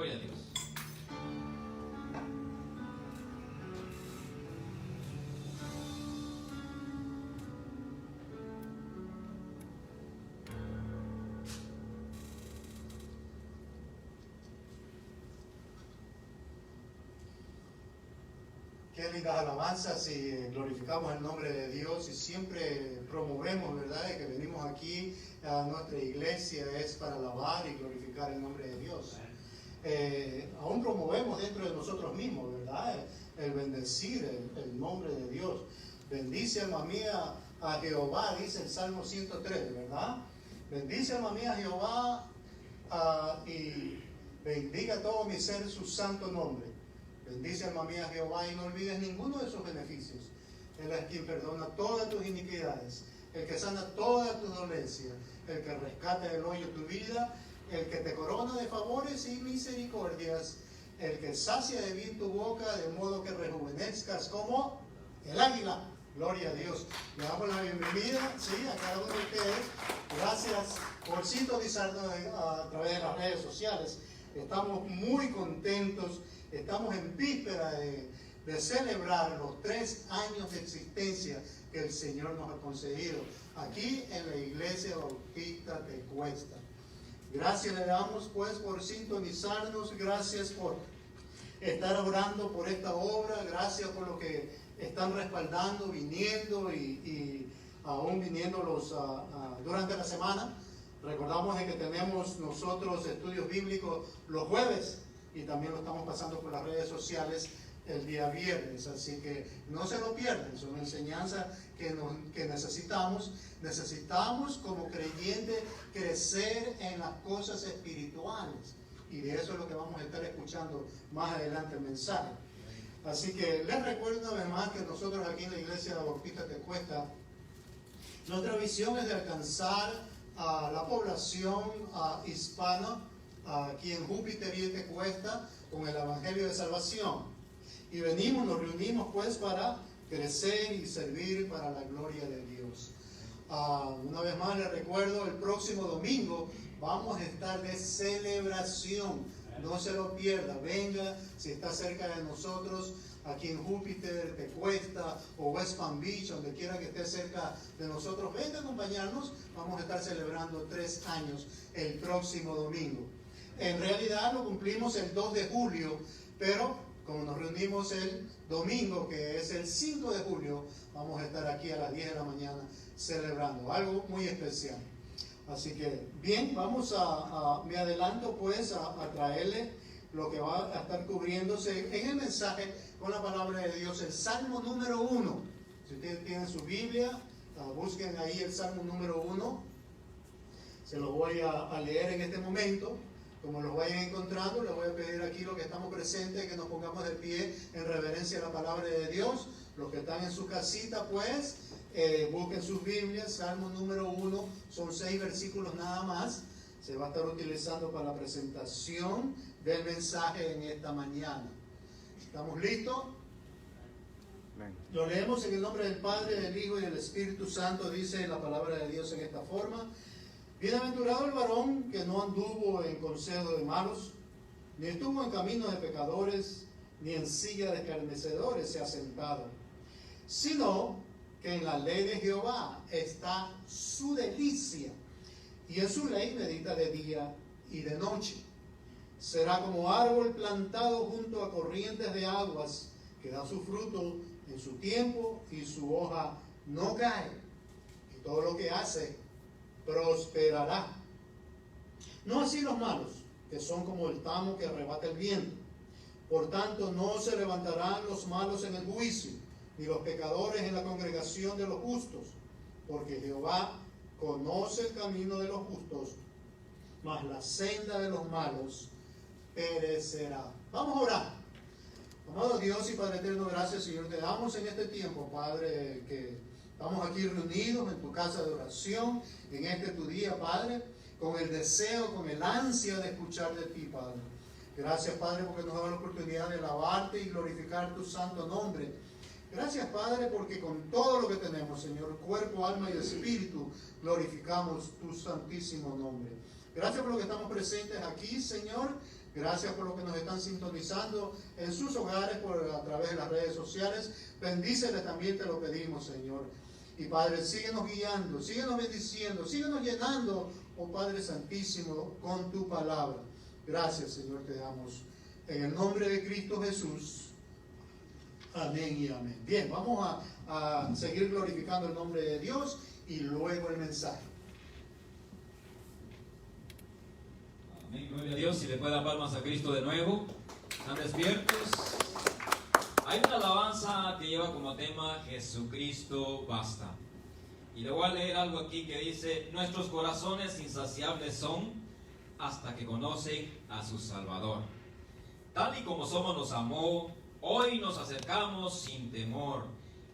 Gloria a Dios. Qué lindas alabanzas y glorificamos el nombre de Dios y siempre promovemos, ¿verdad?, de que venimos aquí a nuestra iglesia es para alabar y glorificar el nombre de Dios. Aún promovemos dentro de nosotros mismos, ¿verdad?, el bendecir el nombre de Dios. Bendice, alma mía, a Jehová, dice el Salmo 103, ¿verdad? Bendice, alma mía, a Jehová y bendiga todo mi ser su santo nombre. Bendice, alma mía, a Jehová y no olvides ninguno de sus beneficios. Él es quien perdona todas tus iniquidades, el que sana todas tus dolencias, el que rescata del hoyo tu vida, el que te corona de favores y misericordias, el que sacia de bien tu boca, de modo que rejuvenezcas como el águila. Gloria a Dios. Le damos la bienvenida, sí, a cada uno de ustedes. Gracias por sintonizarnos a través de las redes sociales. Estamos muy contentos. Estamos en víspera de celebrar los 3 años de existencia que el Señor nos ha concedido aquí en la Iglesia Bautista Tecuesta. Gracias le damos pues por sintonizarnos, gracias por estar orando por esta obra, gracias por lo que están respaldando, viniendo y aún viniendo durante la semana. Recordamos de que tenemos nosotros estudios bíblicos los jueves y también lo estamos pasando por las redes sociales el día viernes, así que no se lo pierden, son enseñanzas que necesitamos como creyentes crecer en las cosas espirituales, y de eso es lo que vamos a estar escuchando más adelante el mensaje. Así que les recuerdo una vez más que nosotros aquí en la Iglesia Bautista Tecuesta, nuestra visión es de alcanzar a la población hispana aquí en Júpiter y en Tecuesta con el Evangelio de Salvación. Y nos reunimos pues para crecer y servir para la gloria de Dios. Una vez más les recuerdo, el próximo domingo vamos a estar de celebración. No se lo pierda, venga, si está cerca de nosotros, aquí en Júpiter, Tecuesta o West Palm Beach, donde quiera que esté cerca de nosotros, venga a acompañarnos. Vamos a estar celebrando 3 años el próximo domingo. En realidad lo cumplimos el 2 de julio, pero como nos reunimos el domingo, que es el 5 de julio, vamos a estar aquí a las 10 de la mañana celebrando algo muy especial. Así que, bien, me adelanto pues a traerle lo que va a estar cubriéndose en el mensaje con la palabra de Dios, el Salmo número 1. Si ustedes tienen su Biblia, busquen ahí el Salmo número 1. Se los voy a leer en este momento. Como los vayan encontrando, les voy a pedir aquí los que estamos presentes que nos pongamos de pie en reverencia a la palabra de Dios. Los que están en su casita, pues, busquen sus Biblias, Salmo número 1, son 6 versículos nada más. Se va a estar utilizando para la presentación del mensaje en esta mañana. ¿Estamos listos? Lo leemos en el nombre del Padre, del Hijo y del Espíritu Santo. Dice la palabra de Dios en esta forma. Bienaventurado el varón que no anduvo en consejo de malos, ni estuvo en camino de pecadores, ni en silla de escarnecedores se ha sentado, sino que en la ley de Jehová está su delicia, y en su ley medita de día y de noche. Será como árbol plantado junto a corrientes de aguas, que da su fruto en su tiempo, y su hoja no cae, y todo lo que hace prosperará. No así los malos, que son como el tamo que arrebata el viento. Por tanto, no se levantarán los malos en el juicio, ni los pecadores en la congregación de los justos, porque Jehová conoce el camino de los justos, mas la senda de los malos perecerá. Vamos a orar. Amado Dios y Padre eterno, gracias, Señor, te damos en este tiempo, Padre, que estamos aquí reunidos en tu casa de oración, en este tu día, Padre, con el deseo, con el ansia de escuchar de ti, Padre. Gracias, Padre, porque nos da la oportunidad de alabarte y glorificar tu santo nombre. Gracias, Padre, porque con todo lo que tenemos, Señor, cuerpo, alma y espíritu, glorificamos tu santísimo nombre. Gracias por lo que estamos presentes aquí, Señor. Gracias por los que nos están sintonizando en sus hogares a través de las redes sociales. Bendíceles también, te lo pedimos, Señor. Y Padre, síguenos guiando, síguenos bendiciendo, síguenos llenando, oh Padre Santísimo, con tu palabra. Gracias, Señor, te damos. En el nombre de Cristo Jesús. Amén y amén. Bien, vamos a seguir glorificando el nombre de Dios y luego el mensaje. Amén, gloria a Dios. Si le puede dar palmas a Cristo de nuevo. ¿Están despiertos? Hay una alabanza que lleva como tema Jesucristo basta. Y le voy a leer algo aquí que dice: nuestros corazones insaciables son hasta que conocen a su Salvador. Tal y como somos nos amó, hoy nos acercamos sin temor.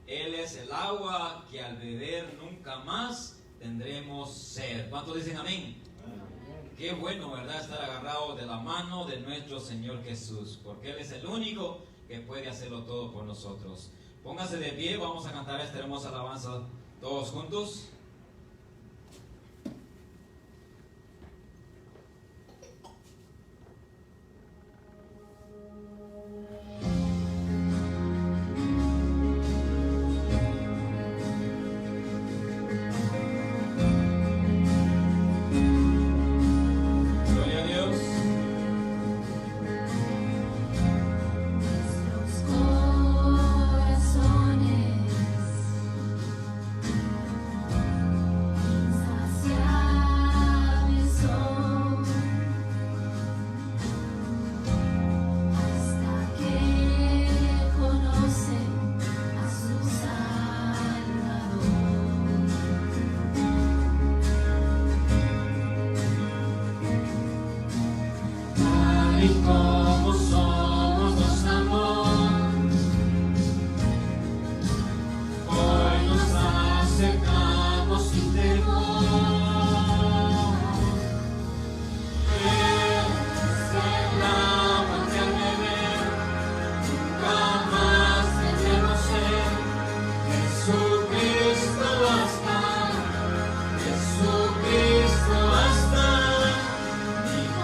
Él es el agua que al beber nunca más tendremos sed. ¿Cuántos dicen amén? Amén. Qué bueno, ¿verdad? Estar agarrado de la mano de nuestro Señor Jesús, porque Él es el único que puede hacerlo todo por nosotros. Póngase de pie, vamos a cantar esta hermosa alabanza todos juntos.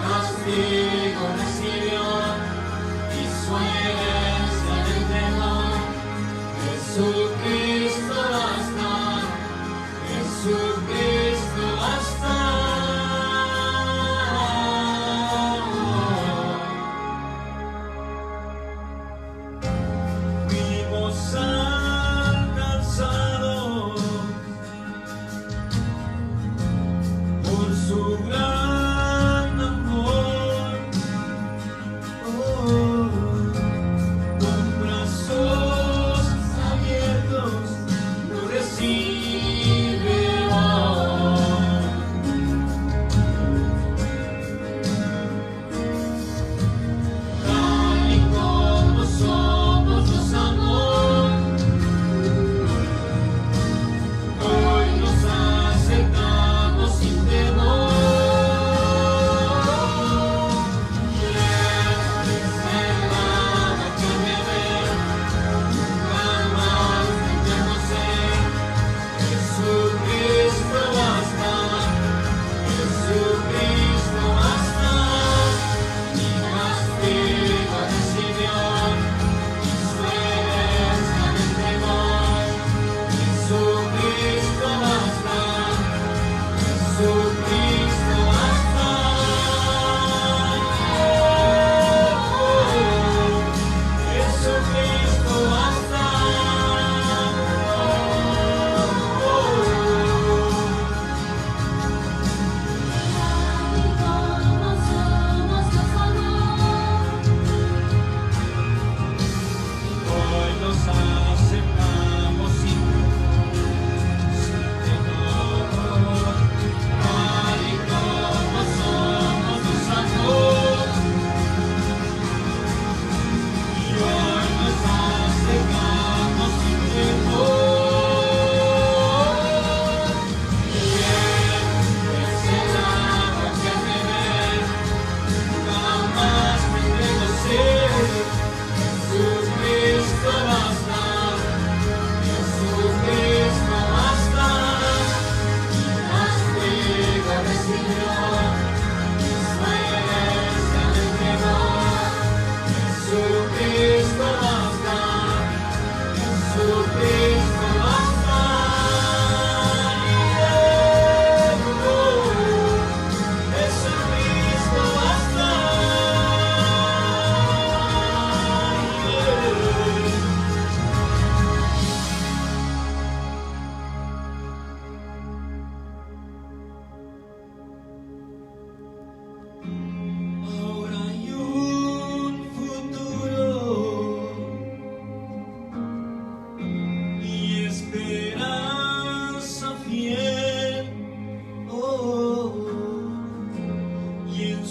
Castigo recibió.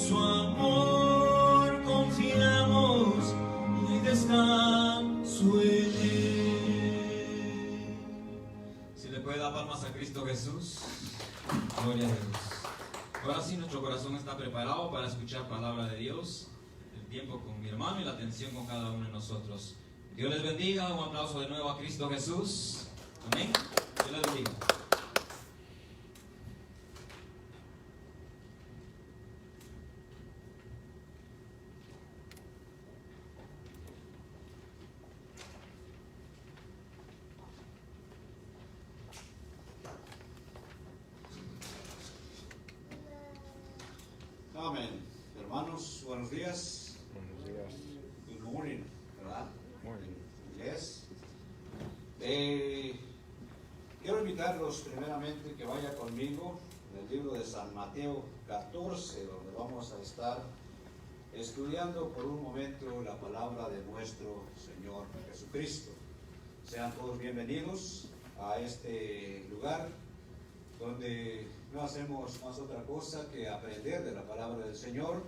su amor confiamos y descanso en Él. Si le puede dar palmas a Cristo Jesús, gloria a Dios. Ahora sí, nuestro corazón está preparado para escuchar palabra de Dios, el tiempo con mi hermano y la atención con cada uno de nosotros. Dios les bendiga, un aplauso de nuevo a Cristo Jesús. Amén. Dios les bendiga. Amén. Hermanos, buenos días. Buenos días. Good morning, ¿verdad? Morning. Yes. Quiero invitarlos primeramente que vaya conmigo en el libro de San Mateo 14, donde vamos a estar estudiando por un momento la palabra de nuestro Señor Jesucristo. Sean todos bienvenidos a este lugar donde no hacemos más otra cosa que aprender de la palabra del Señor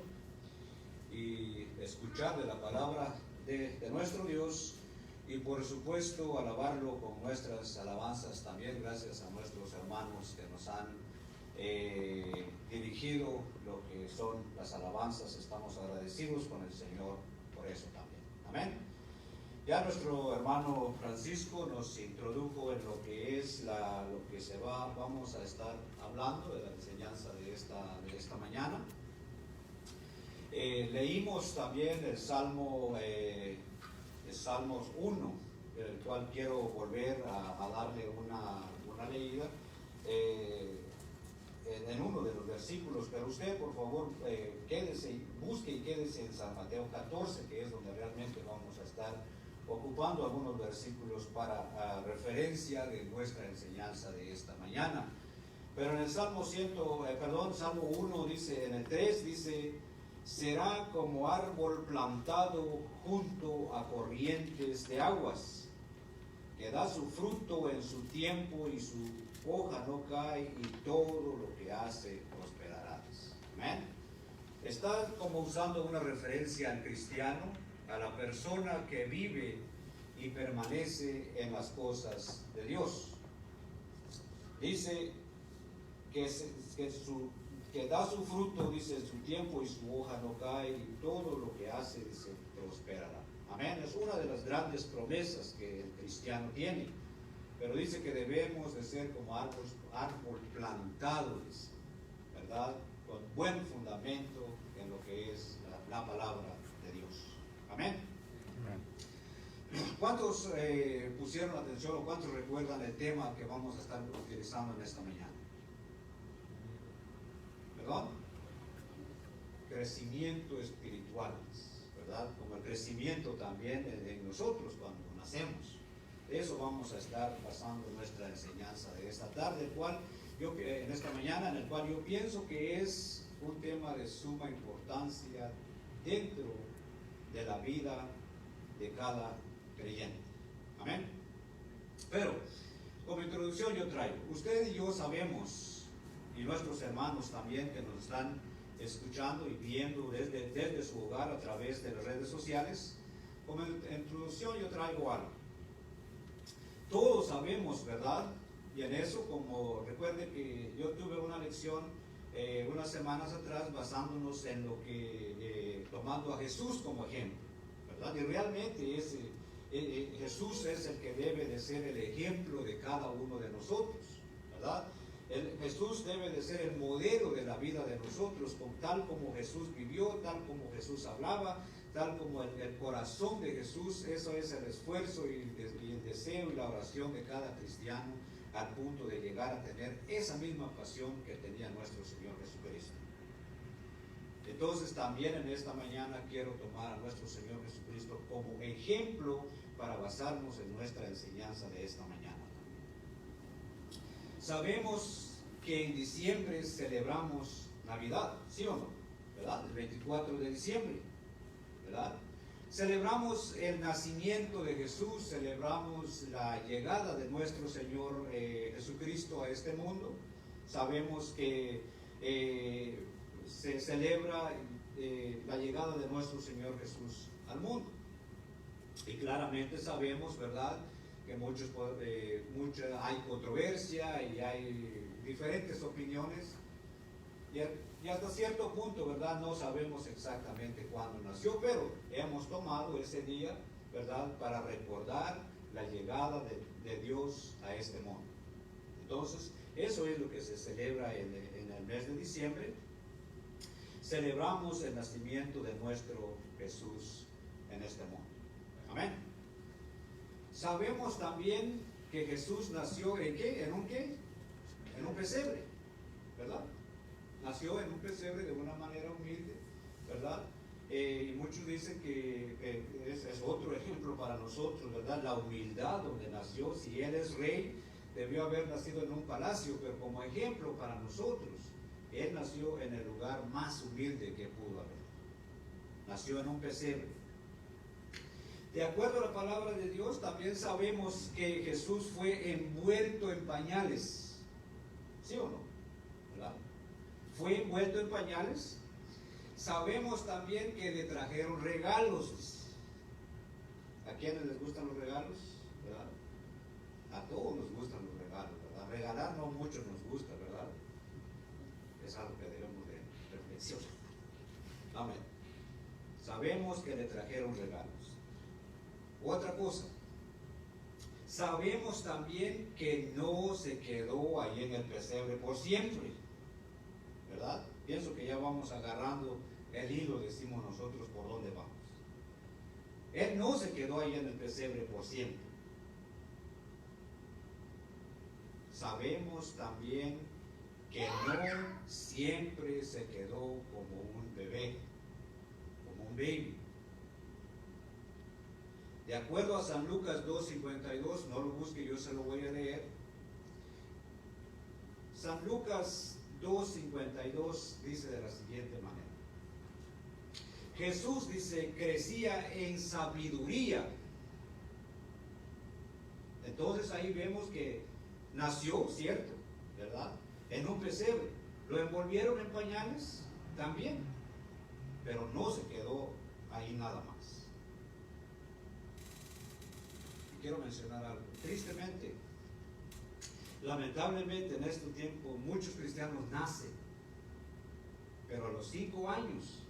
y escuchar de la palabra de nuestro Dios y por supuesto alabarlo con nuestras alabanzas también, gracias a nuestros hermanos que nos han dirigido lo que son las alabanzas. Estamos agradecidos con el Señor por eso también. Amén. Ya nuestro hermano Francisco nos introdujo en lo que es lo que vamos a estar hablando de la enseñanza de esta mañana. Leímos también el Salmos 1, el cual quiero volver a darle una leída en uno de los versículos, pero usted por favor busque y quédese en San Mateo 14, que es donde realmente vamos a estar ocupando algunos versículos para referencia de nuestra enseñanza de esta mañana. Pero en el Salmo 1 dice, en el 3 dice: será como árbol plantado junto a corrientes de aguas, que da su fruto en su tiempo y su hoja no cae, y todo lo que hace prosperará. Amén. Está como usando una referencia al cristiano, a la persona que vive y permanece en las cosas de Dios. Dice que da su fruto, dice, en su tiempo y su hoja no cae, y todo lo que hace, dice, prosperará. Amén. Es una de las grandes promesas que el cristiano tiene. Pero dice que debemos de ser como árbol plantado, dice, ¿verdad? Con buen fundamento en lo que es la palabra de Dios. Amén. ¿Cuántos pusieron atención o cuántos recuerdan el tema que vamos a estar utilizando en esta mañana? ¿Perdón? Crecimiento espiritual, ¿verdad? Como el crecimiento también en nosotros cuando nacemos. De eso vamos a estar basando nuestra enseñanza de esta tarde, en esta mañana, en el cual yo pienso que es un tema de suma importancia dentro de la vida de cada creyente. Amén. Pero, como introducción yo traigo, usted y yo sabemos, y nuestros hermanos también que nos están escuchando y viendo desde su hogar a través de las redes sociales, como introducción yo traigo algo. Todos sabemos, ¿verdad? Y en eso, como recuerde que yo tuve una lección unas semanas atrás basándonos en lo que, tomando a Jesús como ejemplo, ¿verdad? Y realmente Jesús es el que debe de ser el ejemplo de cada uno de nosotros, ¿verdad? Jesús debe de ser el modelo de la vida de nosotros, tal como Jesús vivió, tal como Jesús hablaba, tal como el corazón de Jesús. Eso es el esfuerzo y el deseo y la oración de cada cristiano, al punto de llegar a tener esa misma pasión que tenía nuestro Señor Jesucristo. Entonces también en esta mañana quiero tomar a nuestro Señor Jesucristo como ejemplo para basarnos en nuestra enseñanza de esta mañana. Sabemos que en diciembre celebramos Navidad, ¿sí o no? ¿Verdad? El 24 de diciembre, ¿verdad? Celebramos el nacimiento de Jesús, celebramos la llegada de nuestro Señor Jesucristo a este mundo. Sabemos que se celebra la llegada de nuestro Señor Jesús al mundo. Y claramente sabemos, ¿verdad?, que hay controversia y hay diferentes opiniones. Y hasta cierto punto, ¿verdad?, no sabemos exactamente cuándo nació, pero hemos tomado ese día, ¿verdad?, para recordar la llegada de Dios a este mundo. Entonces, eso es lo que se celebra en el mes de diciembre. Celebramos el nacimiento de nuestro Jesús en este mundo. Amén. Sabemos también que Jesús nació ¿en qué? ¿En un qué? En un pesebre, ¿verdad? Nació en un pesebre de una manera humilde, ¿verdad? Y muchos dicen que es otro ejemplo para nosotros, ¿verdad? La humildad donde nació. Si Él es rey, debió haber nacido en un palacio, pero como ejemplo para nosotros, Él nació en el lugar más humilde que pudo haber. Nació en un pesebre. De acuerdo a la palabra de Dios, también sabemos que Jesús fue envuelto en pañales. ¿Sí o no? ¿Verdad? Fue envuelto en pañales. Sabemos también que le trajeron regalos. ¿A quiénes les gustan los regalos? ¿Verdad? A todos nos gustan los regalos, ¿verdad? Regalar no mucho nos gusta, ¿verdad? Es algo que debemos de reflexionar. Amén. Sabemos que le trajeron regalos. Otra cosa, sabemos también que no se quedó ahí en el pesebre por siempre, ¿verdad? Pienso que ya vamos agarrando el hilo, decimos nosotros, por dónde vamos. Él no se quedó ahí en el pesebre por siempre. Sabemos también que no siempre se quedó como un bebé, como un baby. De acuerdo a San Lucas 2:52, no lo busque, yo se lo voy a leer. San Lucas 2:52 dice de la siguiente manera: Jesús, dice, crecía en sabiduría. Entonces ahí vemos que nació, ¿cierto? ¿Verdad? En un pesebre. Lo envolvieron en pañales también, pero no se quedó ahí nada más. Y quiero mencionar algo. Tristemente, lamentablemente en este tiempo muchos cristianos nacen, pero a los 5 años,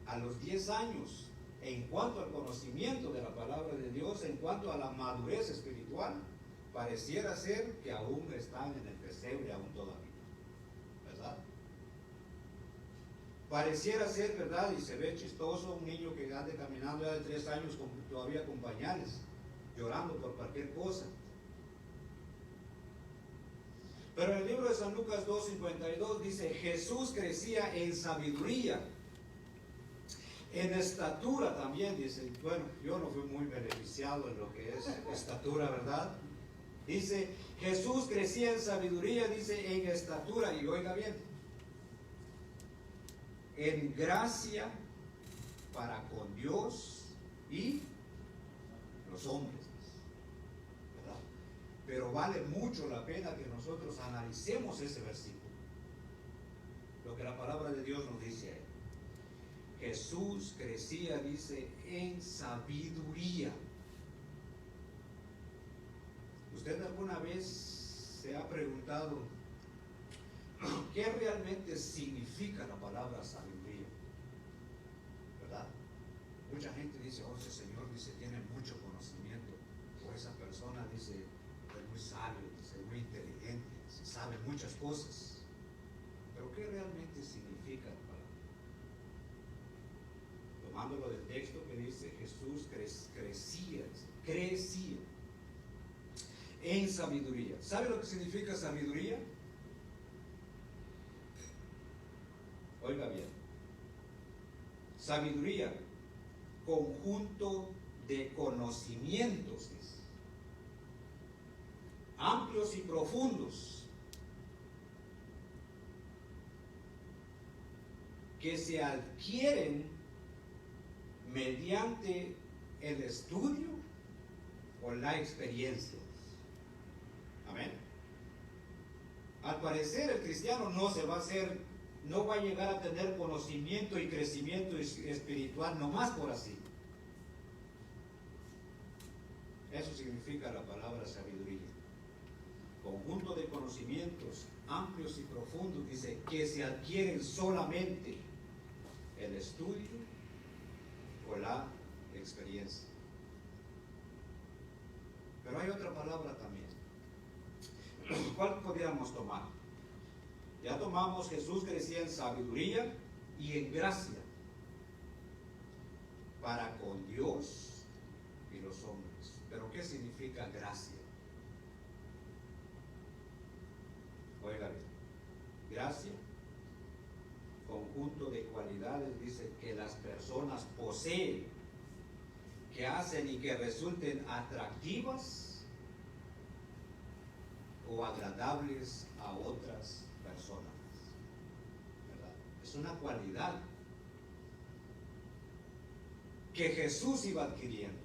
a los 10 años, en cuanto al conocimiento de la palabra de Dios, en cuanto a la madurez espiritual, pareciera ser que aún están en el pesebre, aún todavía, ¿verdad? Pareciera ser, ¿verdad? Y se ve chistoso un niño que ande caminando ya de 3 años todavía con pañales, llorando por cualquier cosa. Pero en el libro de San Lucas 2:52 dice: Jesús crecía en sabiduría, en estatura también, dice. Bueno, yo no fui muy beneficiado en lo que es estatura, ¿verdad? Dice, Jesús crecía en sabiduría, dice, en estatura, y oiga bien, en gracia para con Dios y los hombres, ¿verdad? Pero vale mucho la pena que nosotros analicemos ese versículo, lo que la palabra de Dios nos dice ahí. Jesús crecía, dice, en sabiduría. ¿Usted alguna vez se ha preguntado qué realmente significa la palabra sabiduría? ¿Verdad? Mucha gente dice, oh, ese Señor, dice, tiene mucho conocimiento. O esa persona, dice, es muy sabio, dice, muy inteligente, dice, sabe muchas cosas. Pero ¿qué realmente significa la palabra? Tomándolo del texto que dice, Jesús crecía en sabiduría. ¿Sabe lo que significa sabiduría? Oiga bien. Sabiduría, conjunto de conocimientos, dice, amplios y profundos, que se adquieren mediante el estudio o la experiencia. Amén. Al parecer el cristiano no se va a hacer no va a llegar a tener conocimiento y crecimiento espiritual nomás por así. Eso significa la palabra sabiduría. Conjunto de conocimientos amplios y profundos, dice, que se adquieren solamente el estudio o la experiencia. Pero hay otra palabra también. ¿Cuál podríamos tomar? Ya tomamos, Jesús crecía en sabiduría y en gracia para con Dios y los hombres. ¿Pero qué significa gracia? Oiga bien, gracia, conjunto de cualidades, dice, que las personas poseen, que hacen y que resulten atractivas o agradables a otras personas, ¿verdad? Es una cualidad que Jesús iba adquiriendo,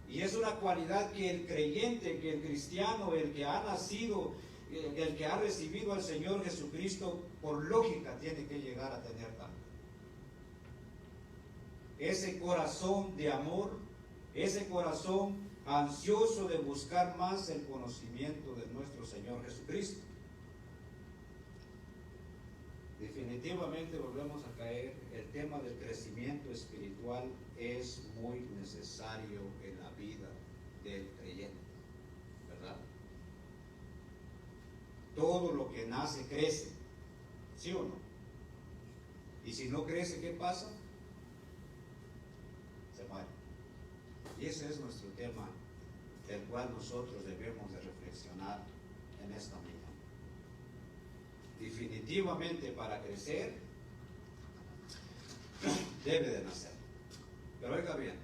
y es una cualidad que el creyente, que el cristiano, el que ha nacido, el que ha recibido al Señor Jesucristo, por lógica tiene que llegar a tener también. Ese corazón de amor, ese corazón ansioso de buscar más el conocimiento de nuestro Señor Jesucristo. Definitivamente volvemos a caer, el tema del crecimiento espiritual es muy necesario en la vida del creyente, ¿verdad? Todo lo que nace crece, ¿sí o no? Y si no crece, ¿qué pasa? Se muere. Y ese es nuestro tema, del cual nosotros debemos de reflexionar en esta mañana. Definitivamente para crecer debe de nacer. Pero oiga bien,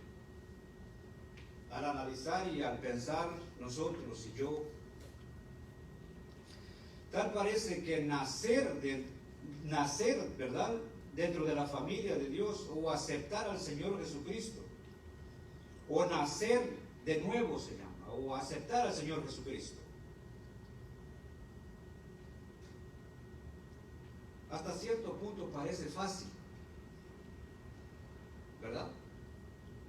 al analizar y al pensar nosotros y yo, tal parece que nacer, ¿verdad?, dentro de la familia de Dios, o aceptar al Señor Jesucristo, o nacer de nuevo se llama, o aceptar al Señor Jesucristo, hasta cierto punto parece fácil, ¿verdad?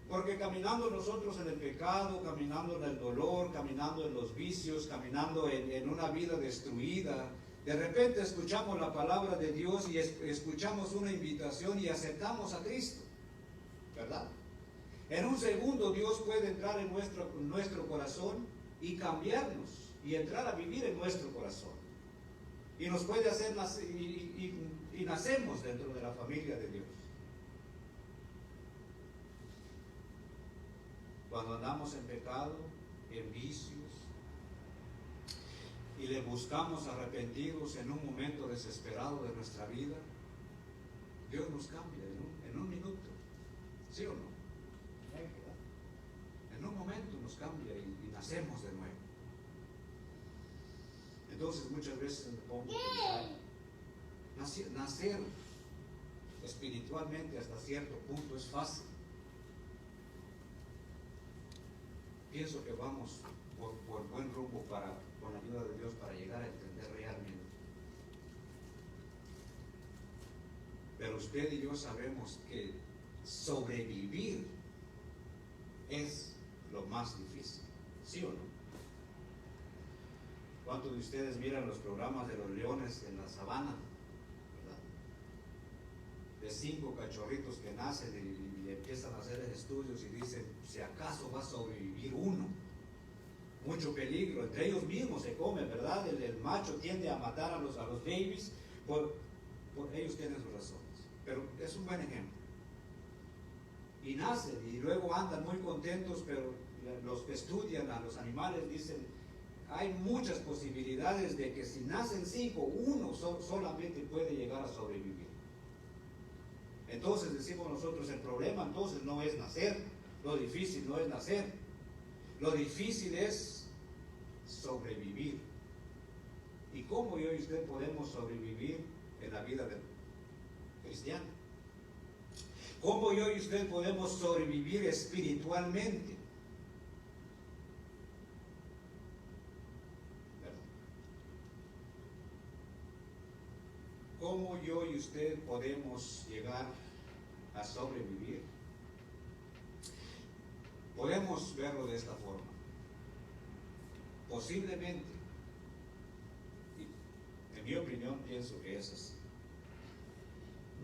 Porque caminando nosotros en el pecado, caminando en el dolor, caminando en los vicios, caminando en una vida destruida, de repente escuchamos la palabra de Dios y escuchamos una invitación y aceptamos a Cristo, ¿verdad? En un segundo Dios puede entrar en nuestro corazón y cambiarnos y entrar a vivir en nuestro corazón. Y nos puede hacer nacer, y nacemos dentro de la familia de Dios. Cuando andamos en pecado, en vicios, y le buscamos arrepentidos en un momento desesperado de nuestra vida, Dios nos cambia en un minuto, ¿sí o no? En un momento nos cambia y nacemos de nuevo. Entonces muchas veces me pongo a pensar, nacer espiritualmente hasta cierto punto es fácil. Pienso que vamos por buen rumbo con la ayuda de Dios para llegar a entender realmente. Pero usted y yo sabemos que sobrevivir es lo más difícil, ¿sí o no? ¿Cuántos de ustedes miran los programas de los leones en la sabana? ¿Verdad? De 5 cachorritos que nacen y empiezan a hacer estudios y dicen, si acaso va a sobrevivir uno. Mucho peligro, entre ellos mismos se comen, ¿verdad? El macho tiende a matar a los babies, por ellos tienen sus razones, pero es un buen ejemplo. Y nacen y luego andan muy contentos, pero los que estudian a los animales dicen, hay muchas posibilidades de que si nacen 5, uno solamente puede llegar a sobrevivir. Entonces decimos nosotros, el problema entonces no es nacer, lo difícil no es nacer, lo difícil es sobrevivir. ¿Y cómo yo y usted podemos sobrevivir en la vida del cristiano? ¿Cómo yo y usted podemos sobrevivir espiritualmente? ¿Cómo yo y usted podemos llegar a sobrevivir? Podemos verlo de esta forma. Posiblemente, y en mi opinión pienso que es así.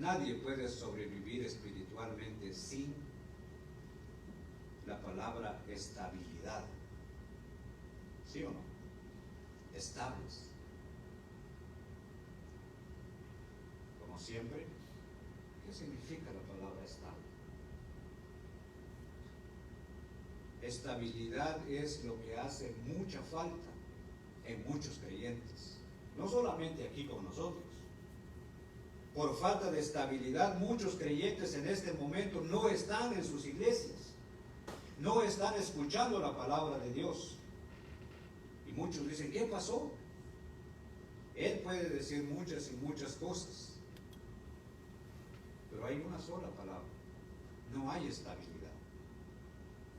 Nadie puede sobrevivir espiritualmente sin la palabra estabilidad. ¿Sí o no? Estables. Como siempre, ¿qué significa la palabra estable? Estabilidad es lo que hace mucha falta en muchos creyentes, no solamente aquí con nosotros. Por falta de estabilidad, muchos creyentes en este momento no están en sus iglesias, no están escuchando la palabra de Dios. Y muchos dicen, ¿qué pasó? Él puede decir muchas y muchas cosas, pero hay una sola palabra: no hay estabilidad.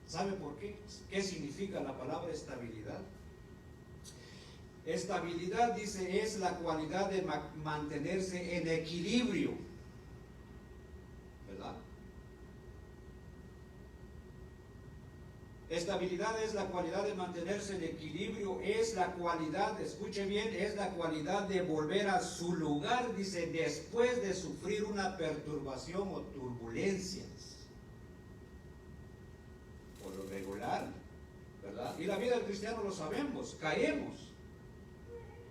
¿Sabe por qué? ¿Qué significa la palabra estabilidad? Estabilidad, dice, es la cualidad de mantenerse en equilibrio, ¿verdad? Estabilidad es la cualidad de mantenerse en equilibrio, es la cualidad, escuche bien, es la cualidad de volver a su lugar, dice, después de sufrir una perturbación o turbulencias. Por lo regular, ¿verdad? Y la vida del cristiano lo sabemos, caemos,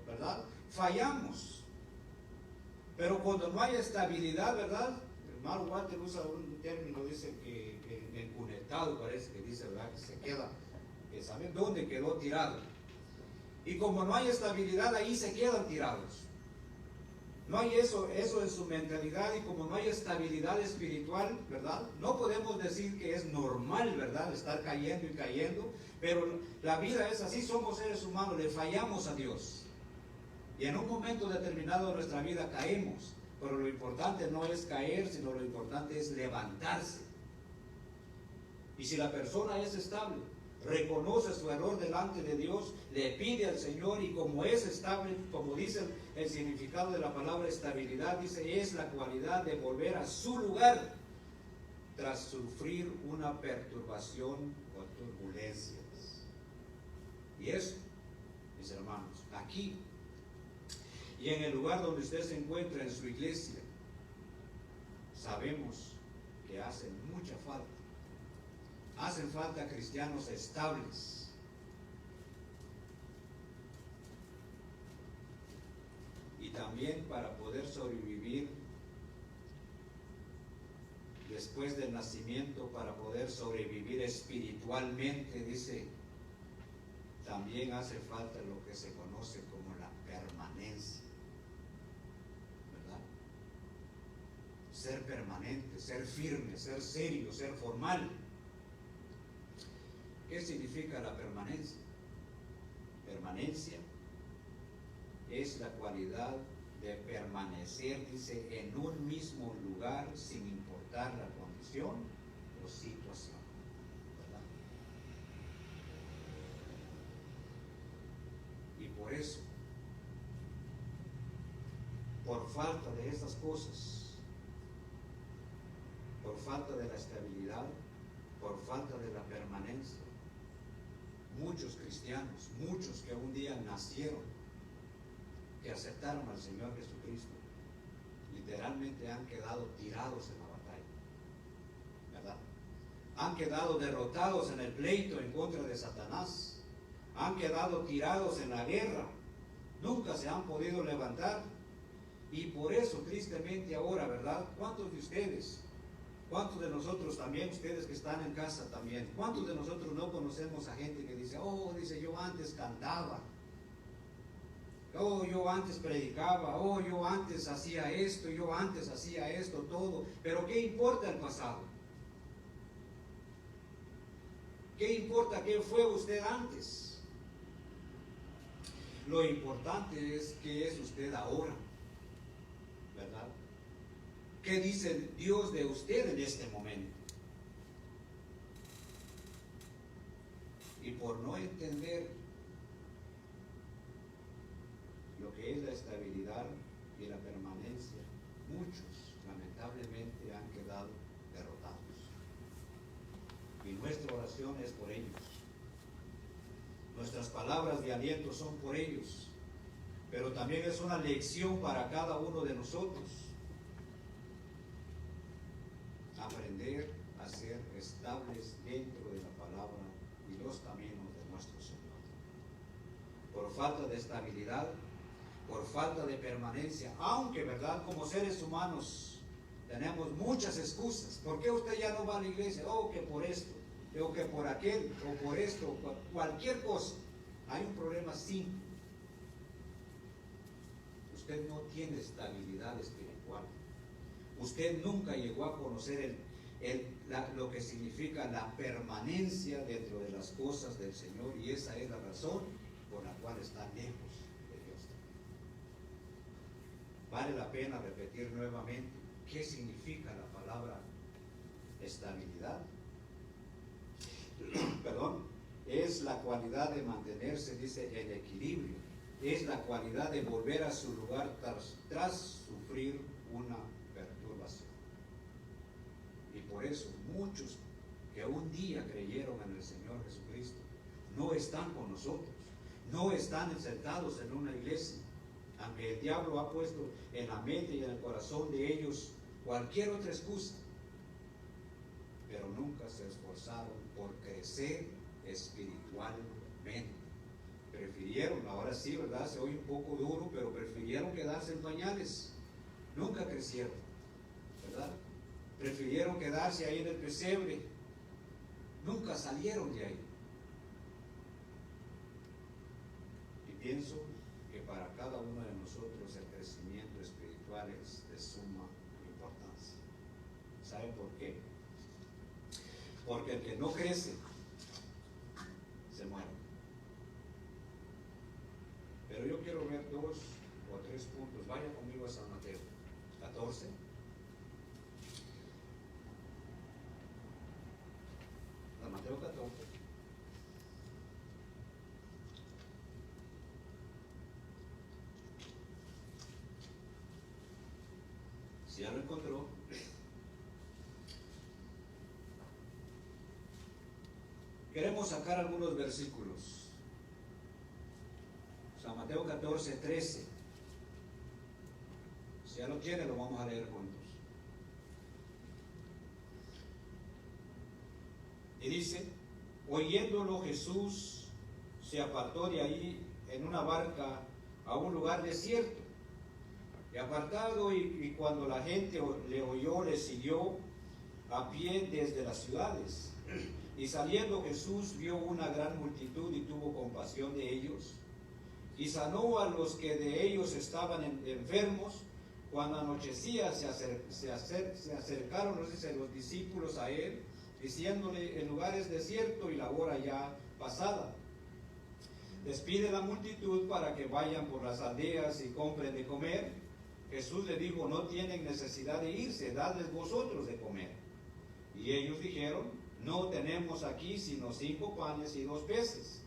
¿verdad? Fallamos. Pero cuando no hay estabilidad, ¿verdad? El hermano Walter usa un término, dice que encunetado, parece que dice, ¿verdad? Que se queda, que sabe dónde quedó tirado. Y como no hay estabilidad, ahí se quedan tirados. No hay eso en su mentalidad, y como no hay estabilidad espiritual, ¿verdad? No podemos decir que es normal, ¿verdad? Estar cayendo y cayendo, pero la vida es así, somos seres humanos, le fallamos a Dios. Y en un momento determinado de nuestra vida caemos, pero lo importante no es caer, sino lo importante es levantarse. Y si la persona es estable, reconoce su error delante de Dios, le pide al Señor, y como es estable, como dice el significado de la palabra estabilidad, dice, es la cualidad de volver a su lugar tras sufrir una perturbación o turbulencias. Y eso, mis hermanos, aquí y en el lugar donde usted se encuentra, en su iglesia, sabemos que hace mucha falta. Hacen falta cristianos estables. Y también para poder sobrevivir después del nacimiento, para poder sobrevivir espiritualmente, dice, también hace falta lo que se conoce como la permanencia. ¿Verdad? Ser permanente, ser firme, ser serio, ser formal. ¿Qué significa la permanencia? Permanencia es la cualidad de permanecer, dice, en un mismo lugar sin importar la condición o situación. ¿Verdad? Y por eso, por falta de estas cosas, por falta de la estabilidad, por falta de la permanencia, muchos cristianos, muchos que un día nacieron, que aceptaron al Señor Jesucristo, literalmente han quedado tirados en la batalla, ¿verdad? Han quedado derrotados en el pleito en contra de Satanás, han quedado tirados en la guerra, nunca se han podido levantar, y por eso tristemente ahora, ¿verdad? ¿Cuántos de ustedes? ¿Cuántos de nosotros también, ustedes que están en casa también, cuántos de nosotros no conocemos a gente que dice, oh, dice, yo antes cantaba, oh, yo antes predicaba, oh, yo antes hacía esto, yo antes hacía esto, todo, pero ¿qué importa el pasado? ¿Qué importa qué fue usted antes? Lo importante es qué es usted ahora, ¿verdad? ¿Qué dice Dios de usted en este momento? Y por no entender lo que es la estabilidad y la permanencia, nuestra oración es por ellos. Nuestras palabras de aliento son por ellos. Pero también es una lección para cada uno de nosotros. Aprender a ser estables dentro de la palabra y los caminos de nuestro Señor. Por falta de estabilidad, por falta de permanencia, aunque, ¿verdad?, como seres humanos tenemos muchas excusas. ¿Por qué usted ya no va a la iglesia? Oh, que por esto, o que por aquel, o por esto, cualquier cosa. Hay un problema simple. Usted no tiene estabilidad espiritual. Usted nunca llegó a conocer lo que significa la permanencia dentro de las cosas del Señor, y esa es la razón por la cual está lejos de Dios. Vale la pena repetir nuevamente qué significa la palabra estabilidad. Perdón, es la cualidad de mantenerse, dice, en equilibrio. Es la cualidad de volver a su lugar tras sufrir una perturbación. Y por eso muchos que un día creyeron en el Señor Jesucristo no están con nosotros, no están sentados en una iglesia, aunque el diablo ha puesto en la mente y en el corazón de ellos cualquier otra excusa, pero nunca se esforzaron por crecer espiritualmente. Prefirieron, ahora sí, ¿verdad?, se oye un poco duro, pero prefirieron quedarse en pañales. Nunca crecieron, ¿verdad? Prefirieron quedarse ahí en el pesebre. Nunca salieron de ahí. Y pienso que para cada uno de nosotros el crecimiento espiritual es de suma importancia. ¿Saben por qué? Porque el que no crece se muere. Pero yo quiero ver 2 o 3 puntos. Vaya conmigo a San Mateo 14. San Mateo 14. Si ya lo encontró, queremos sacar algunos versículos. San Mateo 14, 13. Si ya lo tiene, lo vamos a leer juntos. Y dice: oyéndolo Jesús se apartó de ahí en una barca a un lugar desierto. Y apartado, y cuando la gente le oyó, le siguió a pie desde las ciudades. Y saliendo Jesús vio una gran multitud y tuvo compasión de ellos. Y sanó a los que de ellos estaban enfermos. Cuando anochecía se acercaron los discípulos a él, diciéndole: el lugar es desierto y la hora ya pasada. Despide la multitud para que vayan por las aldeas y compren de comer. Jesús le dijo: no tienen necesidad de irse, dadles vosotros de comer. Y ellos dijeron: no tenemos aquí sino 5 panes y 2 peces.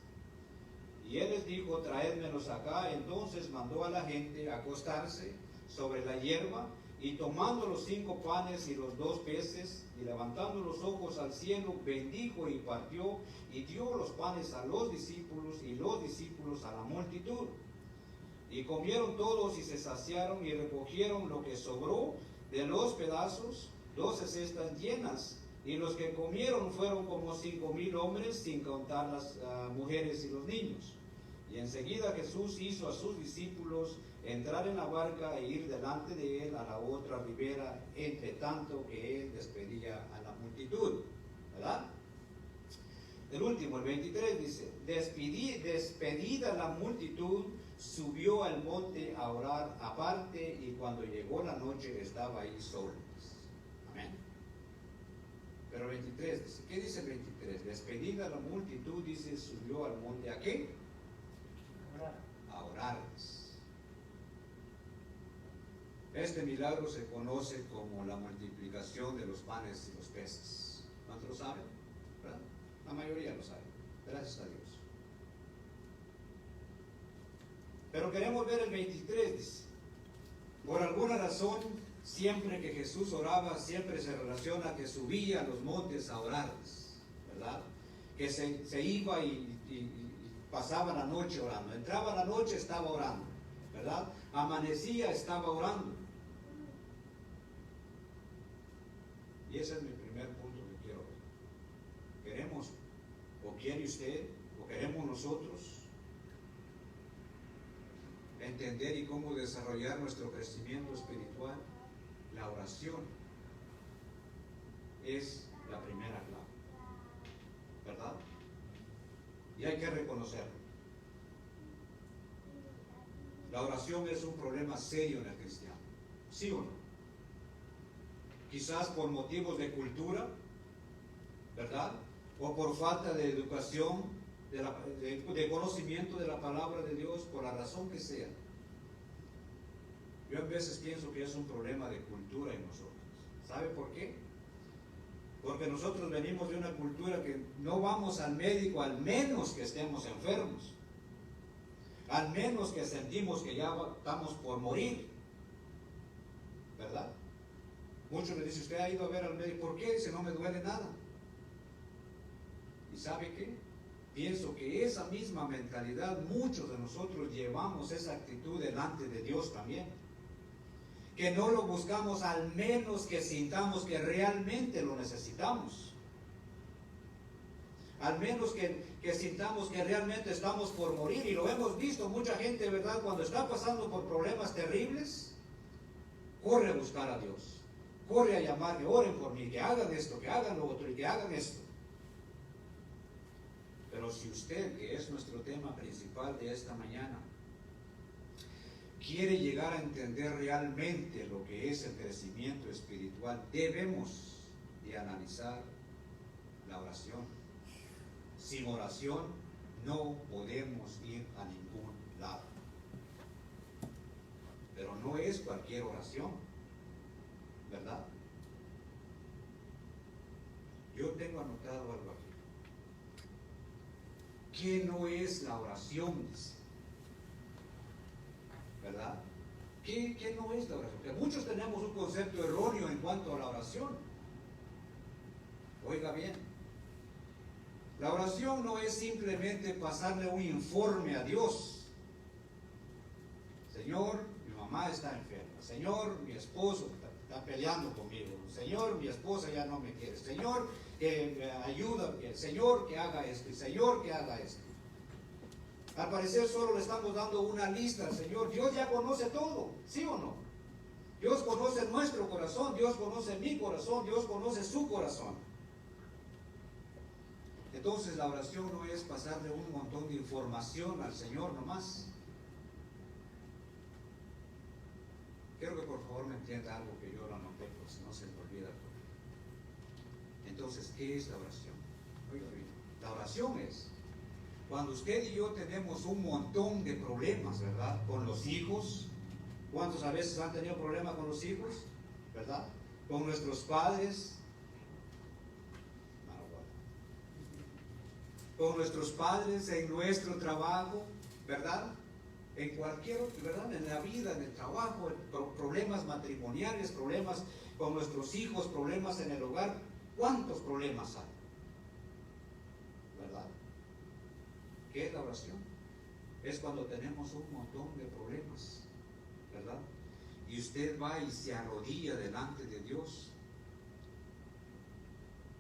Y él les dijo: traédmelos acá. Entonces mandó a la gente acostarse sobre la hierba, y tomando los 5 panes y los 2 peces, y levantando los ojos al cielo, bendijo y partió, y dio los panes a los discípulos, y los discípulos a la multitud. Y comieron todos y se saciaron, y recogieron lo que sobró de los pedazos, 12 cestas llenas. Y los que comieron fueron como 5,000 hombres, sin contar las mujeres y los niños. Y enseguida Jesús hizo a sus discípulos entrar en la barca e ir delante de él a la otra ribera, entre tanto que él despedía a la multitud. ¿Verdad? El último, el 23, dice: despedida la multitud, subió al monte a orar aparte, y cuando llegó la noche estaba ahí solo. Amén. Pero 23 dice, ¿qué dice el 23? Despedida la multitud, dice, subió al monte, ¿a qué? A orar. Este milagro se conoce como la multiplicación de los panes y los peces. ¿Cuántos lo saben? ¿Verdad? La mayoría lo sabe. Gracias a Dios. Pero queremos ver el 23, dice. Por alguna razón, siempre que Jesús oraba, siempre se relaciona que subía a los montes a orar. ¿verdad? Que se iba y pasaba la noche orando. Entraba la noche, estaba orando, ¿verdad? Amanecía, estaba orando. Y ese es mi primer punto que quiero ver. ¿Queremos, o quiere usted, o queremos nosotros entender y cómo desarrollar nuestro crecimiento espiritual? La oración es la primera clave, ¿verdad? Y hay que reconocerlo. La oración es un problema serio en el cristiano, ¿sí o no? Quizás por motivos de cultura, ¿verdad? O por falta de educación, de conocimiento de la palabra de Dios, por la razón que sea. Yo a veces pienso que es un problema de cultura en nosotros. ¿Sabe por qué? Porque nosotros venimos de una cultura que no vamos al médico al menos que estemos enfermos, al menos que sentimos que ya estamos por morir, ¿verdad? Muchos me dicen, ¿usted ha ido a ver al médico? ¿Por qué? Si no me duele nada. ¿Y sabe qué? Pienso que esa misma mentalidad muchos de nosotros llevamos esa actitud delante de Dios también. Que no lo buscamos al menos que sintamos que realmente lo necesitamos. Al menos que sintamos que realmente estamos por morir. Y lo hemos visto mucha gente, ¿verdad? Cuando está pasando por problemas terribles, corre a buscar a Dios. Corre a llamarle, oren por mí, que hagan esto, que hagan lo otro y que hagan esto. Pero si usted, que es nuestro tema principal de esta mañana, quiere llegar a entender realmente lo que es el crecimiento espiritual, debemos de analizar la oración. Sin oración no podemos ir a ningún lado. Pero no es cualquier oración, ¿verdad? Yo tengo anotado algo aquí. ¿Qué no es la oración? Dice. ¿Verdad? ¿Qué no es la oración? Porque muchos tenemos un concepto erróneo en cuanto a la oración. Oiga bien, la oración no es simplemente pasarle un informe a Dios. Señor, mi mamá está enferma. Señor, mi esposo está peleando conmigo. Señor, mi esposa ya no me quiere. Señor, que me ayuda. Señor, que haga esto. Señor, que haga esto. Al parecer solo le estamos dando una lista al Señor. Dios ya conoce todo, ¿sí o no? Dios conoce nuestro corazón, Dios conoce mi corazón, Dios conoce su corazón. Entonces la oración no es pasarle un montón de información al Señor nomás. Quiero que por favor me entienda algo que yo lo anoté, porque si no se me olvida. Entonces, ¿qué es la oración? Oiga bien, la oración es cuando usted y yo tenemos un montón de problemas, ¿verdad? Con los hijos. ¿Cuántos a veces han tenido problemas con los hijos? ¿Verdad? Con nuestros padres. Con nuestros padres en nuestro trabajo, ¿verdad? En cualquier otro, ¿verdad? En la vida, en el trabajo, problemas matrimoniales, problemas con nuestros hijos, problemas en el hogar. ¿Cuántos problemas hay? ¿Verdad? ¿Qué es la oración? Es cuando tenemos un montón de problemas, ¿verdad? Y usted va y se arrodilla delante de Dios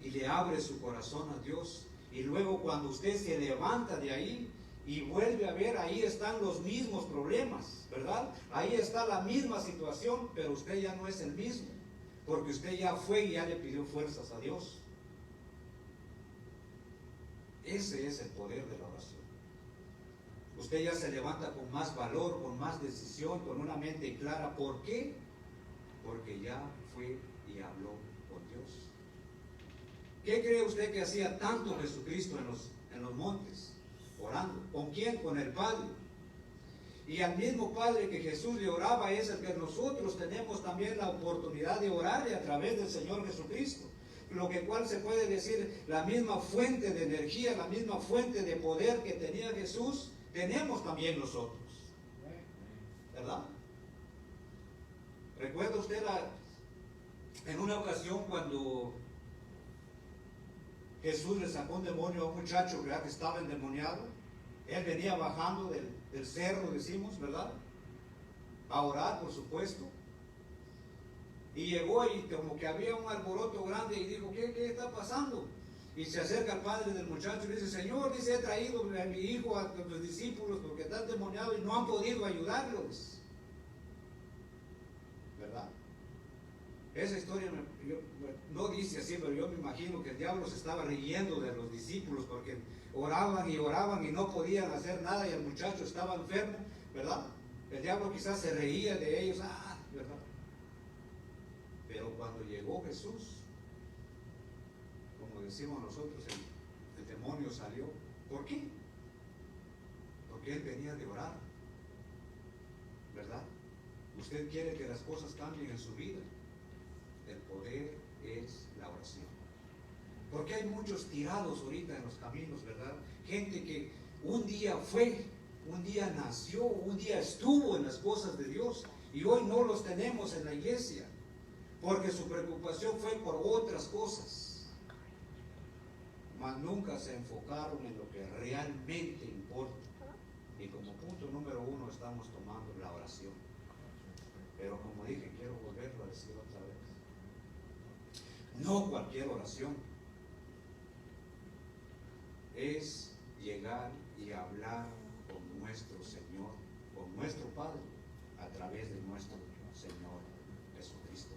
y le abre su corazón a Dios. Y luego cuando usted se levanta de ahí y vuelve a ver, ahí están los mismos problemas, ¿verdad? Ahí está la misma situación, pero usted ya no es el mismo, porque usted ya fue y ya le pidió fuerzas a Dios. Ese es el poder de la oración. Usted ya se levanta con más valor, con más decisión, con una mente clara. ¿Por qué? Porque ya fue y habló con Dios. ¿Qué cree usted que hacía tanto Jesucristo en los montes? Orando. ¿Con quién? Con el Padre. Y al mismo Padre que Jesús le oraba es el que nosotros tenemos también la oportunidad de orarle a través del Señor Jesucristo. Lo que cual se puede decir, la misma fuente de energía, la misma fuente de poder que tenía Jesús, tenemos también nosotros. ¿Verdad? ¿Recuerda usted en una ocasión cuando Jesús le sacó un demonio a un muchacho, ¿verdad?, que estaba endemoniado. Él venía bajando del cerro, decimos, ¿verdad?, a orar, por supuesto. Y llegó y como que había un alboroto grande y dijo, ¿qué está pasando? Y se acerca al padre del muchacho y le dice, Señor, dice, he traído a mi hijo, a los discípulos, porque está endemoniado y no han podido ayudarlos. ¿Verdad? Esa historia no dice así, pero yo me imagino que el diablo se estaba riendo de los discípulos porque oraban y no podían hacer nada y el muchacho estaba enfermo, ¿verdad? El diablo quizás se reía de ellos, ¿verdad? Pero cuando llegó Jesús, como decimos nosotros, el demonio salió. ¿Por qué? Porque él venía de orar, ¿verdad? Usted quiere que las cosas cambien en su vida. El poder es la oración. Porque hay muchos tirados ahorita en los caminos, ¿verdad? Gente que un día fue, un día nació, un día estuvo en las cosas de Dios y hoy no los tenemos en la iglesia porque su preocupación fue por otras cosas, mas nunca se enfocaron en lo que realmente importa. Y como punto número 1 estamos tomando la oración. Pero como dije, quiero volverlo a decir otra vez. No cualquier oración es llegar y hablar con nuestro Señor, con nuestro Padre, a través de nuestro Señor Jesucristo.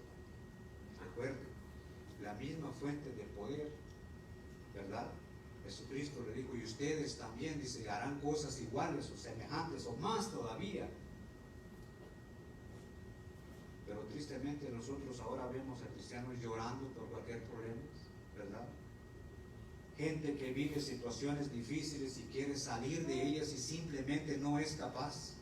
Recuerden, la misma fuente de poder, ¿verdad? Jesucristo le dijo, y ustedes también, dice, harán cosas iguales o semejantes o más todavía. Pero tristemente nosotros ahora vemos a cristianos llorando por cualquier problema, ¿verdad? Gente que vive situaciones difíciles y quiere salir de ellas y simplemente no es capaz,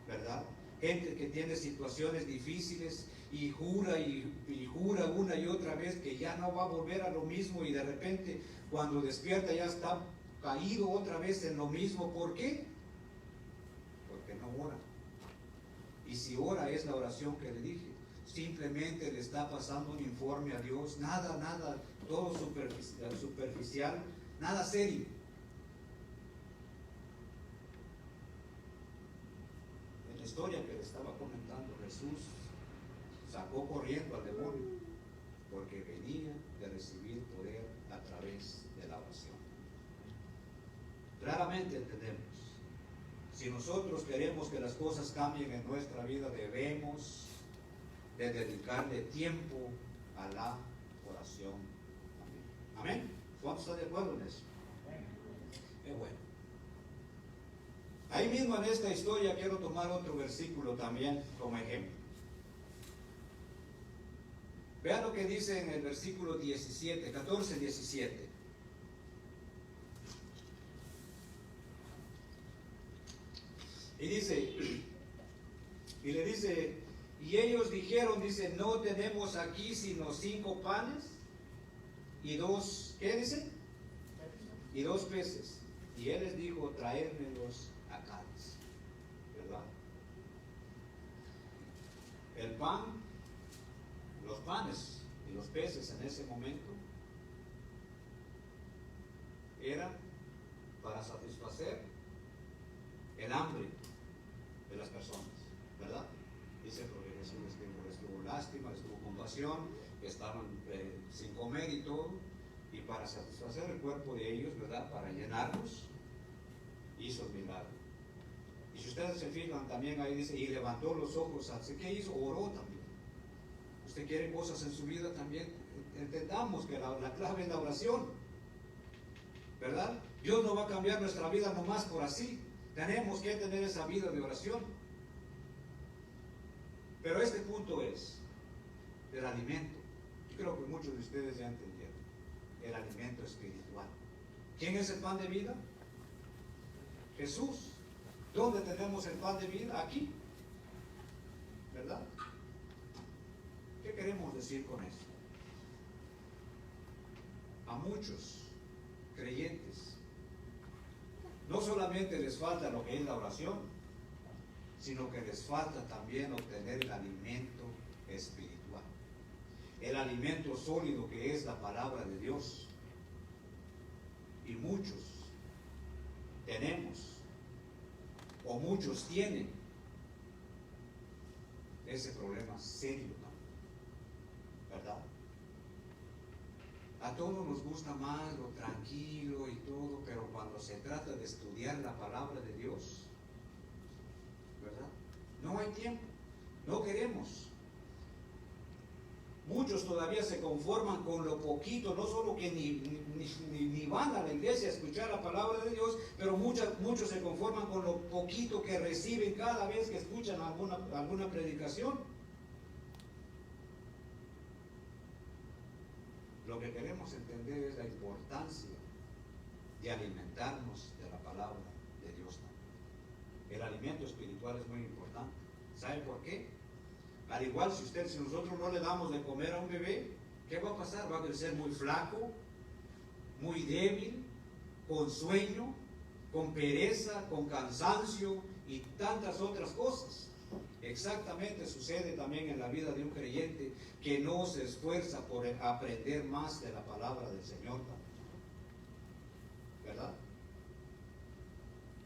¿verdad? Gente que tiene situaciones difíciles y jura y jura una y otra vez que ya no va a volver a lo mismo y de repente cuando despierta ya está caído otra vez en lo mismo. ¿Por qué? Porque no ora. Y si ora es la oración que le dije, simplemente le está pasando un informe a Dios, nada, todo superficial, nada serio. En la historia que le estaba comentando, Jesús sacó corriendo al demonio porque venía de recibir poder a través de la oración. Claramente entendemos. Si nosotros queremos que las cosas cambien en nuestra vida, debemos de dedicarle tiempo a la oración. Amén. ¿Cuántos están de acuerdo en eso? Bueno. Ahí mismo en esta historia quiero tomar otro versículo también como ejemplo. Vean lo que dice en el versículo 17, 14, 17. Y dice, y le dice, y ellos dijeron, dice, no tenemos aquí sino 5 panes y 2, ¿qué dice? Y 2 peces. Y él les dijo, traérmelos acá, ¿verdad? El pan, los panes y los peces en ese momento eran para satisfacer el hambre de las personas, ¿verdad? Dice porque Jesús les tuvo lástima, les tuvo compasión, que estaban sin comer y todo, y para satisfacer el cuerpo de ellos, ¿verdad? Para llenarlos, hizo el milagro. Y si ustedes se fijan también ahí dice, y levantó los ojos, ¿qué hizo? Oró también. Usted quiere cosas en su vida también, entendamos que la clave es la oración, ¿verdad? Dios no va a cambiar nuestra vida nomás por así. Tenemos que tener esa vida de oración. Pero este punto es el alimento. Yo creo que muchos de ustedes ya entendieron. El alimento espiritual. ¿Quién es el pan de vida? Jesús. ¿Dónde tenemos el pan de vida? Aquí. ¿Verdad? ¿Qué queremos decir con esto? A muchos creyentes no solamente les falta lo que es la oración, sino que les falta también obtener el alimento espiritual, el alimento sólido que es la palabra de Dios. Y muchos tenemos, o muchos tienen, ese problema serio, ¿verdad? A todos nos gusta más lo tranquilo y todo, pero cuando se trata de estudiar la palabra de Dios, ¿verdad? No hay tiempo, no queremos. Muchos todavía se conforman con lo poquito, no solo que ni van a la iglesia a escuchar la palabra de Dios, pero muchos se conforman con lo poquito que reciben cada vez que escuchan alguna predicación. Lo que queremos entender es la importancia de alimentarnos de la palabra de Dios también. El alimento espiritual es muy importante. ¿Sabe por qué? Al igual si nosotros no le damos de comer a un bebé, ¿qué va a pasar? Va a crecer muy flaco, muy débil, con sueño, con pereza, con cansancio y tantas otras cosas. Exactamente sucede también en la vida de un creyente que no se esfuerza por aprender más de la palabra del Señor, ¿verdad?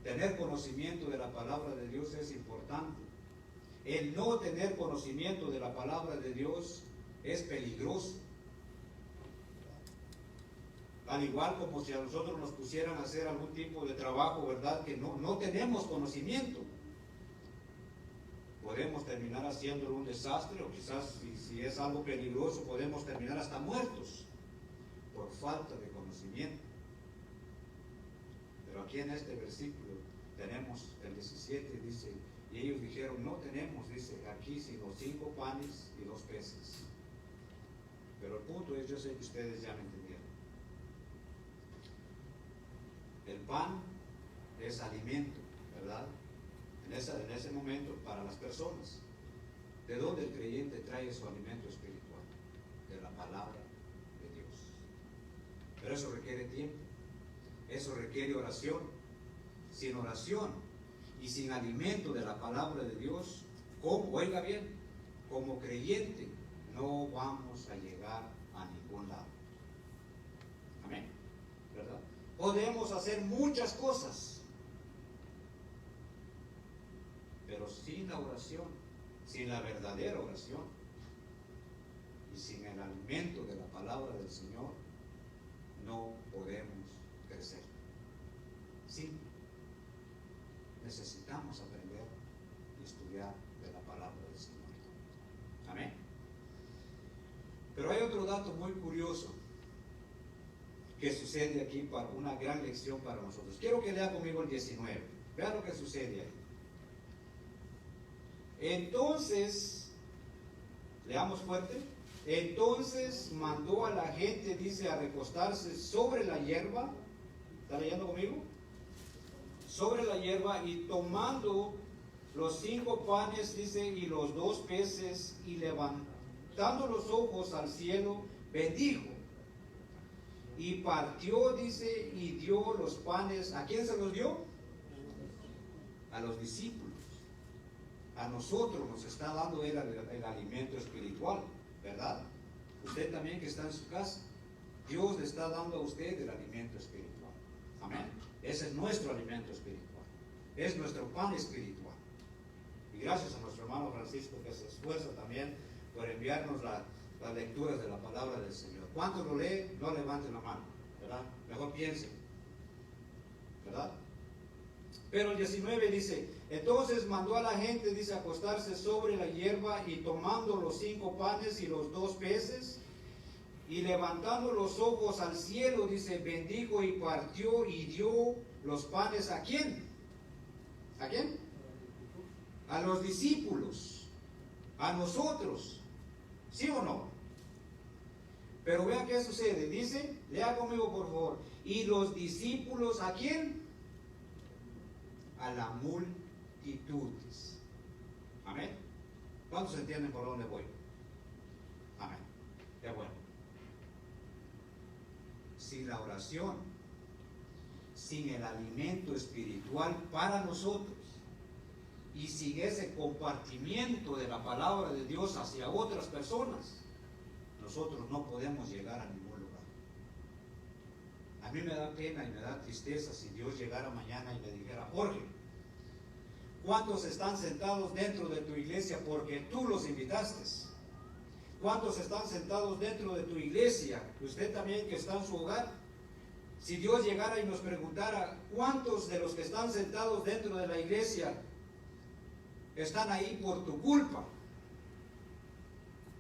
Tener conocimiento de la palabra de Dios es importante. El no tener conocimiento de la palabra de Dios es peligroso. Al igual como si a nosotros nos pusieran a hacer algún tipo de trabajo, ¿verdad? Que no tenemos conocimiento. Podemos terminar haciéndolo un desastre, o quizás si es algo peligroso podemos terminar hasta muertos por falta de conocimiento. Pero aquí en este versículo tenemos el 17, dice: y ellos dijeron, no tenemos, dice, aquí sino 5 panes y 2 peces. Pero el punto es, yo sé que ustedes ya me entendieron. El pan es alimento, ¿verdad? En ese momento para las personas. ¿De dónde el creyente trae su alimento espiritual? De la palabra de Dios. Pero eso requiere tiempo. Eso requiere oración. Sin oración y sin alimento de la palabra de Dios, oiga bien, como creyente no vamos a llegar a ningún lado. Amén, ¿verdad? Podemos hacer muchas cosas, pero sin la oración, sin la verdadera oración y sin el alimento de la palabra del Señor, no podemos crecer. Sí, necesitamos aprender y estudiar de la palabra del Señor. Amén. Pero hay otro dato muy curioso que sucede aquí, para una gran lección para nosotros. Quiero que lea conmigo el 19. Vean lo que sucede ahí. Entonces, leamos fuerte. Entonces mandó a la gente, dice, a recostarse sobre la hierba. ¿Está leyendo conmigo? Sobre la hierba, y tomando los 5 panes, dice, y los 2 peces, y levantando los ojos al cielo, bendijo. Y partió, dice, y dio los panes. ¿A quién se los dio? A los discípulos. A nosotros nos está dando el alimento espiritual, ¿verdad? Usted también que está en su casa, Dios le está dando a usted el alimento espiritual. Amén. Ese es nuestro alimento espiritual. Es nuestro pan espiritual. Y gracias a nuestro hermano Francisco, que se esfuerza también por enviarnos las lecturas de la palabra del Señor. ¿Cuántos lo leen? No levanten la mano, ¿verdad? Mejor piensen, ¿verdad? Pero el 19 dice: entonces mandó a la gente, dice, acostarse sobre la hierba, y tomando los 5 panes y los 2 peces, y levantando los ojos al cielo, dice, bendijo y partió y dio los panes. ¿A quién? ¿A quién? A los discípulos, a nosotros. ¿Sí o no? Pero vean qué sucede. Dice, lea conmigo por favor. Y los discípulos, ¿a quién? A la multitudes. Amén. ¿Cuántos entienden por dónde voy? Amén. Qué bueno. Sin la oración, sin el alimento espiritual para nosotros, y sin ese compartimiento de la palabra de Dios hacia otras personas, nosotros no podemos llegar a ningún lugar. A mí me da pena y me da tristeza si Dios llegara mañana y me dijera: Jorge, ¿cuántos están sentados dentro de tu iglesia porque tú los invitaste? ¿Cuántos están sentados dentro de tu iglesia? Usted también que está en su hogar. Si Dios llegara y nos preguntara: ¿cuántos de los que están sentados dentro de la iglesia están ahí por tu culpa?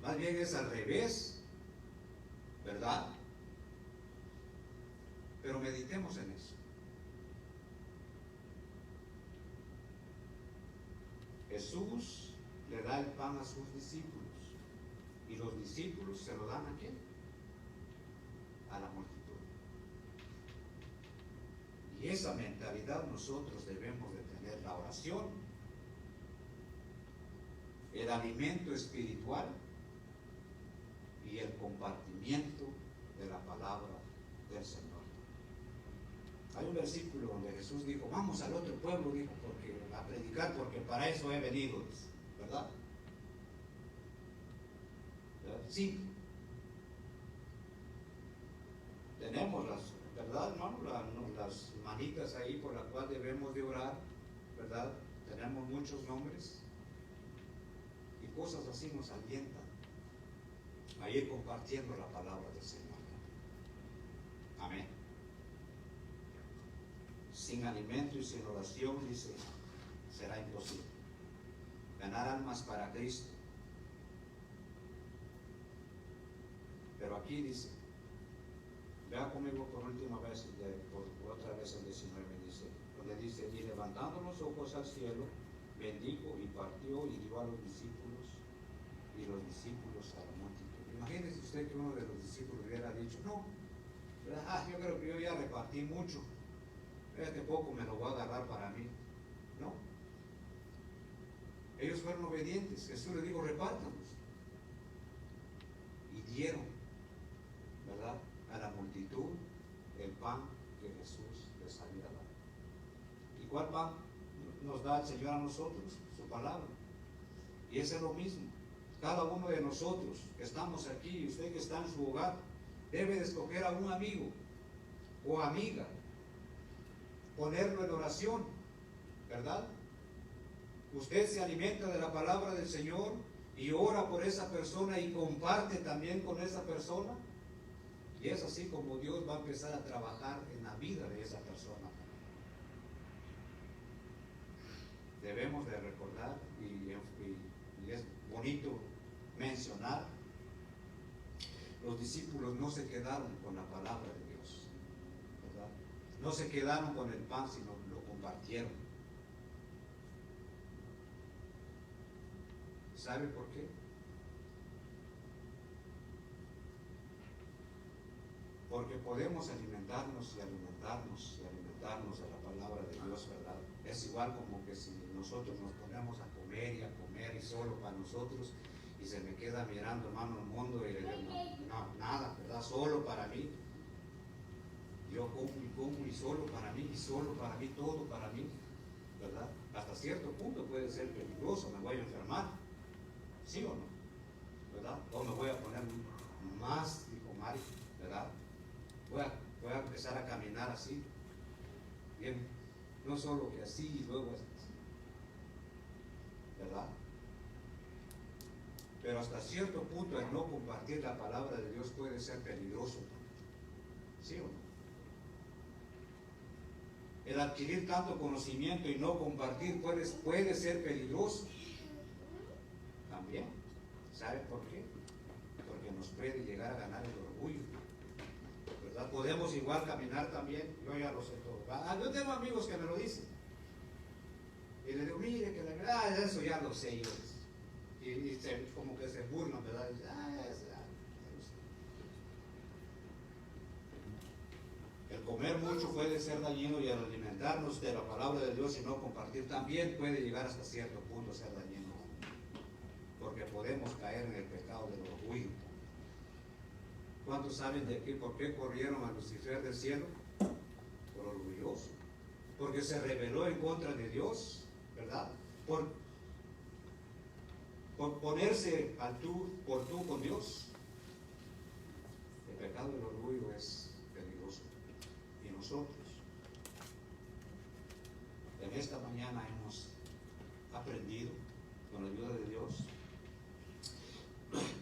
Más bien es al revés, ¿verdad? Pero meditemos en eso. Jesús le da el pan a sus discípulos, y los discípulos se lo dan ¿a quién? A la multitud. Y esa mentalidad nosotros debemos de tener: la oración, el alimento espiritual y el compartimiento de la palabra del Señor. Hay un versículo donde Jesús dijo: vamos al otro pueblo, dijo, a predicar, porque para eso he venido, ¿verdad? Sí. Tenemos ¿verdad, hermano? Las manitas ahí por las cuales debemos de orar, ¿verdad? Tenemos muchos nombres y cosas así nos alientan a ir compartiendo la palabra del Señor. Amén. Sin alimento y sin oración, dice, será imposible ganar almas para Cristo. Pero aquí dice, vea conmigo por última vez, por otra vez el 19, dice, donde dice: y levantando los ojos al cielo, bendijo y partió y dio a los discípulos, y los discípulos a la multitud. Imagínese usted que uno de los discípulos hubiera dicho: no, yo creo que yo ya repartí mucho, este poco me lo voy a agarrar para mí. No. Ellos fueron obedientes. Jesús les dijo: repártanos. Y dieron, ¿verdad?, a la multitud el pan que Jesús les había dado. ¿Y cuál pan nos da el Señor a nosotros? Su palabra. Y eso es lo mismo. Cada uno de nosotros que estamos aquí, usted que está en su hogar, debe de escoger a un amigo o amiga, ponerlo en oración, ¿verdad? Usted se alimenta de la palabra del Señor y ora por esa persona y comparte también con esa persona. Y es así como Dios va a empezar a trabajar en la vida de esa persona. Debemos de recordar, y es bonito mencionar, los discípulos no se quedaron con la palabra de Dios, ¿verdad? No se quedaron con el pan, sino lo compartieron. ¿Sabe por qué? Porque podemos alimentarnos y alimentarnos y alimentarnos de la palabra de Dios, ¿verdad? Es igual como que si nosotros nos ponemos a comer y solo para nosotros, y se me queda mirando, hermano, el mundo y le digo: no, nada, ¿verdad? Solo para mí. Yo como y solo para mí, todo para mí, ¿verdad? Hasta cierto punto puede ser peligroso, me voy a enfermar, ¿sí o no? ¿Verdad? O me voy a poner más, dijo Mari, ¿verdad? Voy a empezar a caminar así, bien, no solo que así y luego así, ¿verdad? Pero hasta cierto punto el no compartir la palabra de Dios puede ser peligroso, ¿sí o no? El adquirir tanto conocimiento y no compartir puede ser peligroso también. ¿Sabe por qué? Porque nos puede llegar a ganar el orgullo, ¿verdad? Podemos igual caminar también, yo ya lo sé todo. Yo tengo amigos que me lo dicen y les digo: mire, que la verdad, eso ya lo sé yo. Y como que se burlan, ¿verdad? Y dicen: el comer mucho puede ser dañino, y al alimentarnos de la palabra de Dios y no compartir también puede llegar hasta cierto punto a ser dañino, porque podemos caer en el pecado del orgullo. ¿Cuántos saben de qué, por qué corrieron a Lucifer del cielo? Por orgulloso, porque se rebeló en contra de Dios, ¿verdad? Por ponerse al tú por tú con Dios. El pecado del orgullo es peligroso. nosotros. En esta mañana hemos aprendido, con la ayuda de Dios,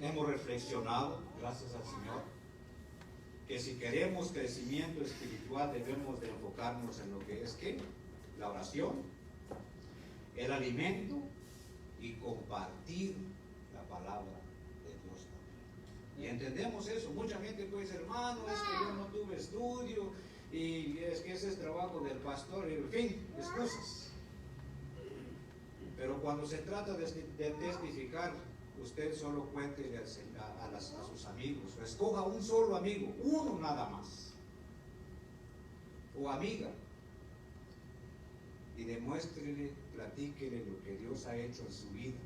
hemos reflexionado, gracias al Señor, que si queremos crecimiento espiritual debemos de enfocarnos en lo que es ¿qué? La oración, el alimento y compartir la palabra de Dios también. Y entendemos eso. Mucha gente puede decir, hermano, es que yo no tuve estudio y es que ese es trabajo del pastor, y en fin, excusas. Pero cuando se trata de testificar, usted solo cuente a sus amigos, o escoja un solo amigo, uno nada más, o amiga, y demuéstrele, platíquele lo que Dios ha hecho en su vida,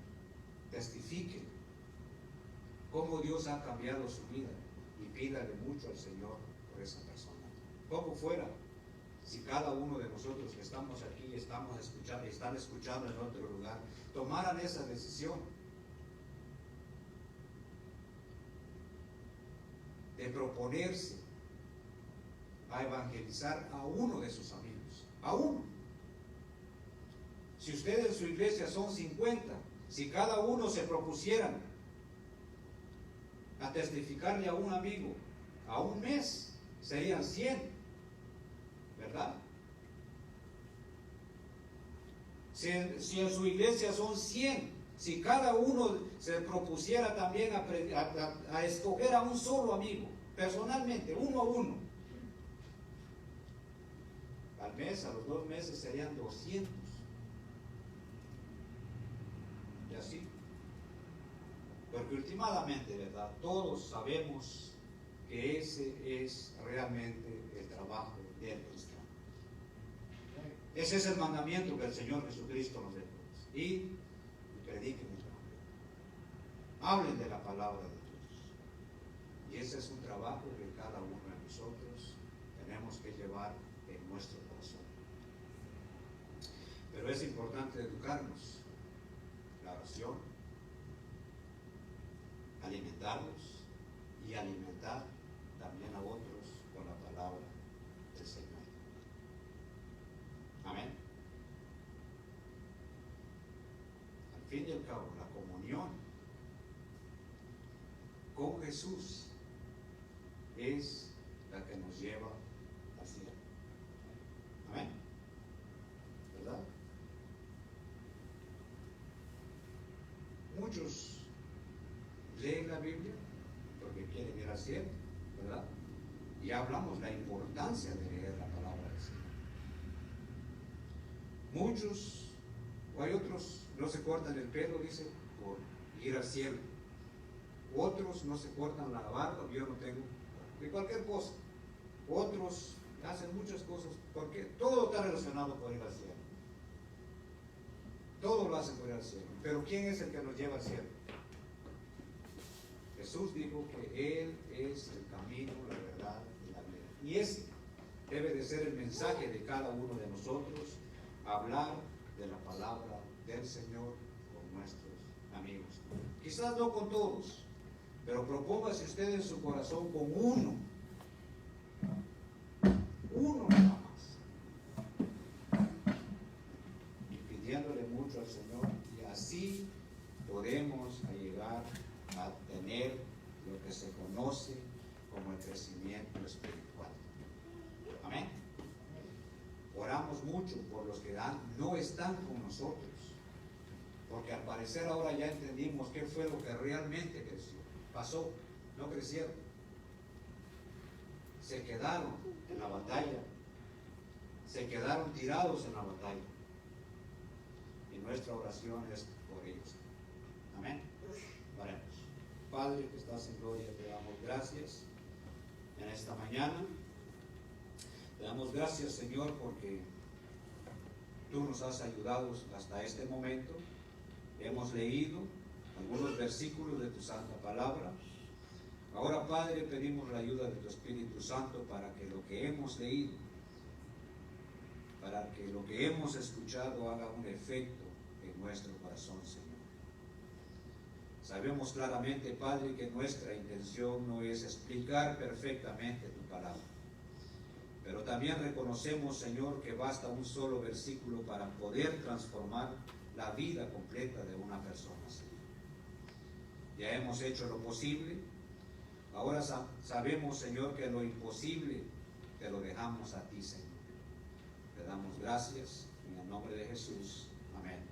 testifíquele cómo Dios ha cambiado su vida y pídale mucho al Señor por esa persona. Como fuera, si cada uno de nosotros que estamos aquí, estamos escuchando y están escuchando en otro lugar, tomaran esa decisión de proponerse a evangelizar a uno de sus amigos, a uno. Si ustedes en su iglesia son 50, si cada uno se propusieran a testificarle a un amigo a un mes, serían 100, ¿verdad? Si en su iglesia son 100, si cada uno se propusiera también a escoger a un solo amigo, personalmente, uno a uno, al mes, a los 2 meses serían 200. Y así. Porque últimamente, ¿verdad? Todos sabemos que ese es realmente el trabajo del cristiano. Ese es el mandamiento que el Señor Jesucristo nos dio. Y prediquen el Evangelio. Hablen de la palabra de Dios. Y ese es un trabajo que cada uno de nosotros tenemos que llevar en nuestro corazón. Pero es importante educarnos. La oración, alimentarlos y alimentar también a otros con la palabra del Señor. Amén. Al fin y al cabo, la comunión con Jesús es la que nos lleva al cielo. Amén. ¿Verdad? Muchos leen la Biblia porque quieren ir al cielo, ¿verdad? Y hablamos la importancia de leer la palabra del Señor. Muchos, o hay otros, no se cortan el pelo, dice, por ir al cielo. Otros no se cortan la barba, yo no tengo, de cualquier cosa. Otros hacen muchas cosas, porque todo está relacionado con ir al cielo. Todo lo hacen por ir al cielo. Pero ¿quién es el que nos lleva al cielo? Jesús dijo que Él es el camino, la verdad y la vida. Y ese debe de ser el mensaje de cada uno de nosotros, hablar de la palabra del Señor con nuestros amigos. Quizás no con todos, pero propóngase usted en su corazón con uno nada más, y pidiéndole mucho al Señor, y así podemos llegar a tener lo que se conoce como el crecimiento espiritual. Amén. Oramos mucho por los que no están con nosotros, porque al parecer ahora ya entendimos qué fue lo que realmente pasó. No crecieron, se quedaron en la batalla, se quedaron tirados en la batalla, y nuestra oración es por ellos. Amén. Oremos. Padre que estás en gloria, te damos gracias en esta mañana. Te damos gracias, Señor, porque tú nos has ayudado hasta este momento. Hemos leído algunos versículos de tu santa palabra. Ahora, Padre, pedimos la ayuda de tu Espíritu Santo para que lo que hemos leído, para que lo que hemos escuchado haga un efecto en nuestro corazón, Señor. Sabemos claramente, Padre, que nuestra intención no es explicar perfectamente tu palabra. Pero también reconocemos, Señor, que basta un solo versículo para poder transformar la vida completa de una persona, Señor. Ya hemos hecho lo posible. Ahora sabemos, Señor, que lo imposible te lo dejamos a ti, Señor. Te damos gracias en el nombre de Jesús. Amén.